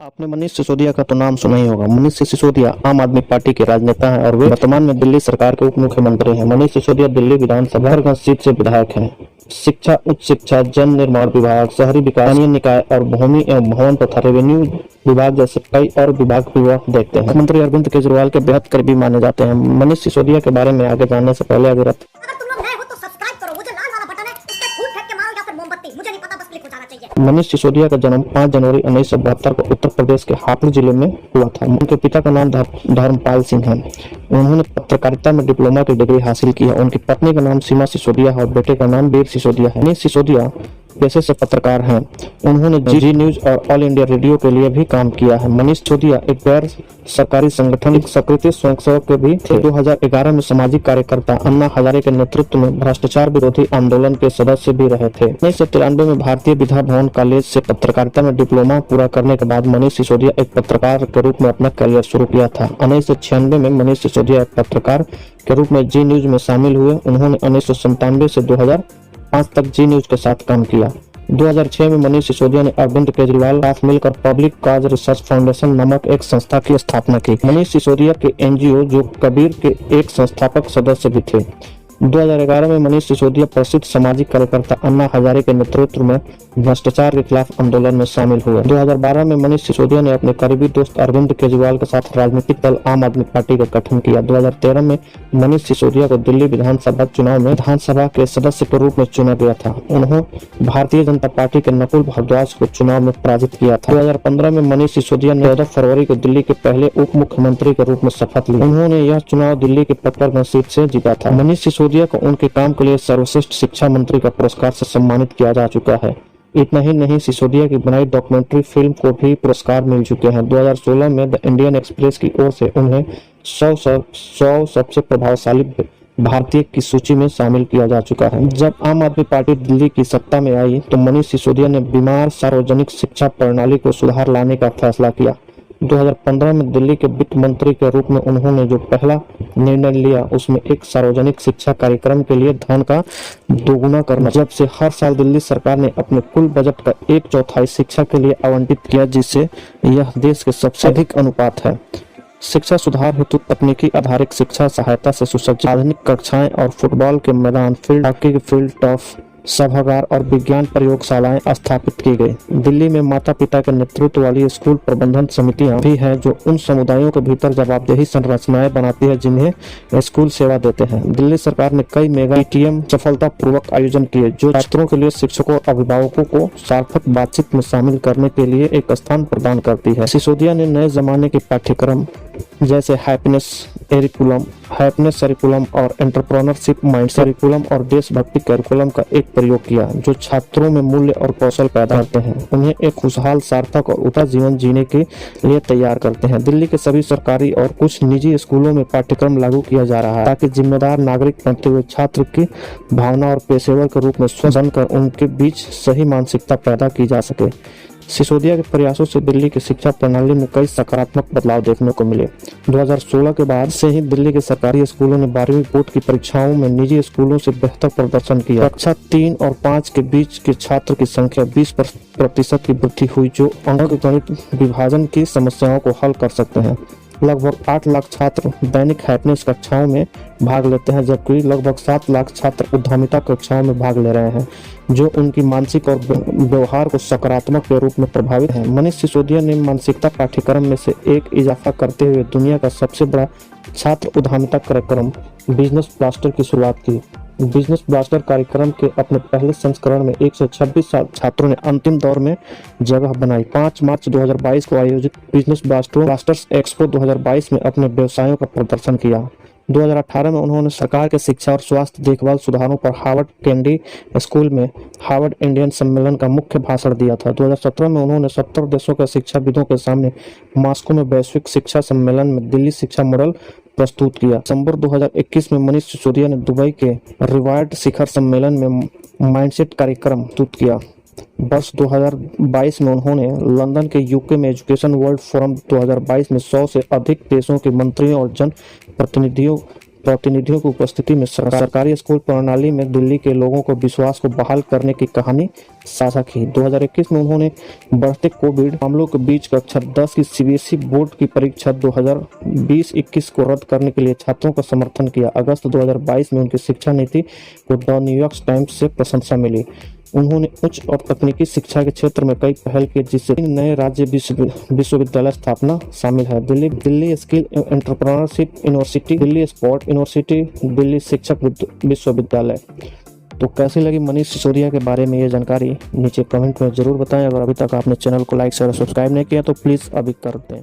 आपने मनीष सिसोदिया का तो नाम सुना ही होगा। मनीष सिसोदिया आम आदमी पार्टी के राजनेता हैं और वे वर्तमान में दिल्ली सरकार के उप मुख्यमंत्री हैं। मनीष सिसोदिया दिल्ली विधानसभा हरगंज सीट से विधायक हैं। शिक्षा, उच्च शिक्षा, जन निर्माण विभाग, शहरी विकास, स्थानीय निकाय और भूमि एवं भवन तथा रेवेन्यू विभाग जैसे कई और विभाग भी वह देखते हैं। मुख्यमंत्री अरविंद केजरीवाल के बेहद करीबी माने जाते हैं। मनीष सिसोदिया के बारे में आगे जानने से पहले अगर तुम लोग नए हो तो सब्सक्राइब करो, वो जो लाल वाला बटन है उस पे फूल फेंक के मारो या फिर मोमबत्ती, मुझे नहीं पता, बस क्लिक हो जाना चाहिए। मनीष सिसोदिया का जन्म 5 जनवरी 1972 को उत्तर प्रदेश के हापुड़ जिले में हुआ था। उनके पिता का नाम धर्मपाल सिंह है। उन्होंने पत्रकारिता में डिप्लोमा की डिग्री हासिल की है। उनकी पत्नी का नाम सीमा सिसोदिया है और बेटे का नाम वीर सिसोदिया है। मनीष सिसोदिया पेशे से पत्रकार हैं। उन्होंने जी न्यूज और ऑल इंडिया रेडियो के लिए भी काम किया है। मनीष सिसोदिया एक गैर सरकारी संगठन सक्रिय स्वयंसेवक के भी थे। 2011 में सामाजिक कार्यकर्ता अन्ना हजारे के नेतृत्व में भ्रष्टाचार विरोधी आंदोलन के सदस्य भी रहे थे। 1993 में भारतीय विद्या भवन कॉलेज से पत्रकारिता में डिप्लोमा पूरा करने के बाद मनीष सिसोदिया एक पत्रकार के रूप में अपना करियर शुरू किया था। 1996 में मनीष सिसोदिया एक पत्रकार के रूप में जी न्यूज में शामिल हुए। उन्होंने 1997 से 2005 तक जी न्यूज के साथ काम किया। 2006 में मनीष सिसोदिया ने अरविंद केजरीवाल के साथ मिलकर पब्लिक कॉज रिसर्च फाउंडेशन नामक एक संस्था की स्थापना की। मनीष सिसोदिया के एनजीओ जो कबीर के एक संस्थापक सदस्य भी थे। 2011 में मनीष सिसोदिया प्रसिद्ध सामाजिक कार्यकर्ता अन्ना हजारे के नेतृत्व में भ्रष्टाचार के खिलाफ आंदोलन में शामिल हुए। 2012 में मनीष सिसोदिया ने अपने करीबी दोस्त अरविंद केजरीवाल के साथ राजनीतिक दल आम आदमी पार्टी का गठन किया। 2013 में मनीष सिसोदिया को दिल्ली विधानसभा चुनाव में विधानसभा के सदस्य के रूप में चुना गया था। उन्होंने भारतीय जनता पार्टी के नकुल भारद्वाज को चुनाव में पराजित किया था। 2015 में मनीष सिसोदिया ने 14 फरवरी को दिल्ली के पहले उप मुख्यमंत्री के रूप में शपथ ली। उन्होंने यह चुनाव दिल्ली के पकड़गंज सीट से जीता था। मनीष सिसोदिया को उनके काम के लिए सर्वश्रेष्ठ शिक्षा मंत्री का पुरस्कार से सम्मानित किया जा चुका है। इतना ही नहीं, सिसोदिया की बनाई डॉक्यूमेंट्री फिल्म को भी पुरस्कार मिल चुके हैं। 2016 में द इंडियन एक्सप्रेस की ओर से उन्हें 100 सबसे प्रभावशाली भारतीय की सूची में शामिल किया जा चुका है। जब आम आदमी पार्टी दिल्ली की सत्ता में आई तो मनीष सिसोदिया ने बीमार सार्वजनिक शिक्षा प्रणाली को सुधार लाने का फैसला किया। 2015 में दिल्ली के वित्त मंत्री के रूप में उन्होंने जो पहला निर्णय लिया उसमें एक सार्वजनिक शिक्षा कार्यक्रम के लिए धन का दोगुना करना। जब से हर साल दिल्ली सरकार ने अपने कुल बजट का 1/4 शिक्षा के लिए आवंटित किया, जिससे यह देश के सबसे अधिक अनुपात है। शिक्षा सुधार हेतु तकनीकी आधारित शिक्षा सहायता से सुसज्जित आधुनिक कक्षाएं और फुटबॉल के मैदान, फील्ड हॉकी के फील्ड, टर्फ, सभागार और विज्ञान प्रयोगशालाएं स्थापित की गई। दिल्ली में माता पिता के नेतृत्व वाली स्कूल प्रबंधन समितियां भी हैं जो उन समुदायों के भीतर जवाबदेही संरचनाएं बनाती है जिन्हें स्कूल सेवा देते हैं। दिल्ली सरकार ने कई मेगा पीटीएम सफलतापूर्वक आयोजन किए जो छात्रों के लिए शिक्षकों और अभिभावकों को सार्थक बातचीत में शामिल करने के लिए एक स्थान प्रदान करती है। सिसोदिया ने नए जमाने के पाठ्यक्रम जैसे हैप्पीनेस करिकुलम और एंटरप्रेन्योरशिप माइंड करिकुलम और देशभक्ति करिकुलम का एक प्रयोग किया जो छात्रों में मूल्य और कौशल पैदा करते हैं, उन्हें एक खुशहाल, सार्थक और उदार जीवन जीने के लिए तैयार करते हैं। दिल्ली के सभी सरकारी और कुछ निजी स्कूलों में पाठ्यक्रम लागू किया जा रहा है ताकि जिम्मेदार नागरिक बनते हुए छात्र की भावना और पेशेवर के रूप में स्वस्थ बनकर उनके बीच सही मानसिकता पैदा की जा सके। सिसोदिया के प्रयासों से दिल्ली की शिक्षा प्रणाली में कई सकारात्मक बदलाव देखने को मिले। 2016 के बाद से ही दिल्ली के सरकारी स्कूलों ने 12वीं बोर्ड की परीक्षाओं में निजी स्कूलों से बेहतर प्रदर्शन किया। कक्षा 3 और 5 के बीच के छात्र की संख्या 20% की वृद्धि हुई जो अंकगणित विभाजन की समस्याओं को हल कर सकते हैं। लगभग 8 लाख छात्र दैनिक हैप्पीनेस कक्षाओं में भाग लेते हैं जबकि लगभग 7 लाख छात्र उद्यमिता कक्षाओं में भाग ले रहे हैं जो उनकी मानसिक और व्यवहार को सकारात्मक के रूप में प्रभावित है। मनीष सिसोदिया ने मानसिकता पाठ्यक्रम में से एक इजाफा करते हुए दुनिया का सबसे बड़ा छात्र उद्यमिता कार्यक्रम बिजनेस ब्लास्टर की शुरुआत की। बिजनेस ब्लास्टर कार्यक्रम के अपने पहले संस्करण में 126 छात्रों ने अंतिम दौर में जगह बनाई। 5 मार्च 2022 को आयोजित बिजनेस ब्लास्टर्स एक्सपो 2022 में अपने व्यवसायों का प्रदर्शन किया। 2018 में उन्होंने सरकार के शिक्षा और स्वास्थ्य देखभाल सुधारों पर हार्वर्ड कैंडी स्कूल में हार्वर्ड इंडियन सम्मेलन का मुख्य भाषण दिया था। 2017 में उन्होंने 70 देशों के शिक्षाविदों के सामने मॉस्को में वैश्विक शिक्षा सम्मेलन में दिल्ली शिक्षा मॉडल प्रस्तुत किया। दिसंबर 2021 में मनीष सिसोदिया ने दुबई के रिवार्ड शिखर सम्मेलन में माइंडसेट कार्यक्रम प्रस्तुत किया। वर्ष 2022 में उन्होंने लंदन के यूके में एजुकेशन वर्ल्ड फोरम 2022 में 100 से अधिक देशों के मंत्रियों और जन प्रतिनिधियों प्रतिनिधियों की उपस्थिति में सरकारी स्कूल प्रणाली में दिल्ली के लोगों को विश्वास को बहाल करने की कहानी साझा की। 2021 में उन्होंने बढ़ते कोविड मामलों के बीच कक्षा 10 की सीबीएसई बोर्ड की परीक्षा 2020-21 को रद्द करने के लिए छात्रों का समर्थन किया। अगस्त 2022 में उनकी शिक्षा नीति को द न्यूयॉर्क टाइम्स से प्रशंसा मिली। उन्होंने उच्च और तकनीकी शिक्षा के क्षेत्र में कई पहल की, जिससे 3 नए राज्य विश्वविद्यालय स्थापना शामिल है। Delhi skill entrepreneurship university, Delhi sport university, Delhi शिक्षक विश्वविद्यालय। तो कैसी लगी मनीष सिसोदिया के बारे में ये जानकारी नीचे कमेंट में जरूर बताएं। अगर अभी तक आपने चैनल को लाइक शेयर और सब्सक्राइब नहीं किया तो प्लीज़ अभी कर दें।